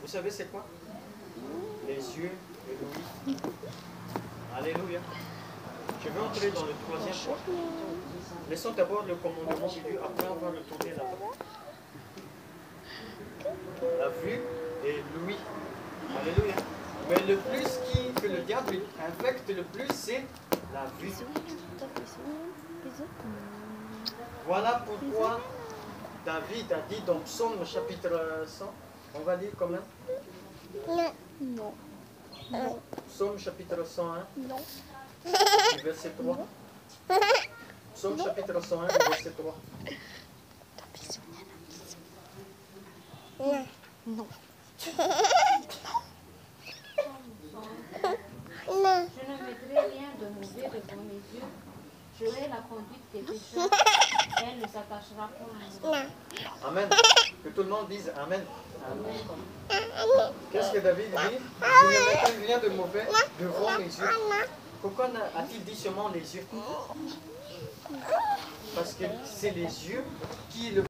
Vous savez c'est quoi? Les yeux et l'ouïe. Alléluia. Je vais entrer dans le troisième point. Laissons d'abord le commandement de Dieu, après on va le tourner là-bas. La vue et l'ouïe. Alléluia. Mais le plus que le diable infecte le plus, c'est la vue. Voilà pourquoi David a dit dans Psaume chapitre 100, on va lire quand même. Non. Psaume chapitre 101, Non. verset 3. Psaume chapitre 101, verset 3. Non. Je ne mettrai rien de mauvais devant mes yeux. J'aurai la conduite des pécheurs. Elle ne s'attachera pas à moi. Amen. Que tout le monde dise Amen. Qu'est-ce que David dit? Je ne mettrai rien de mauvais devant mes yeux. Pourquoi a-t-il dit seulement les yeux? Parce que c'est les yeux qui le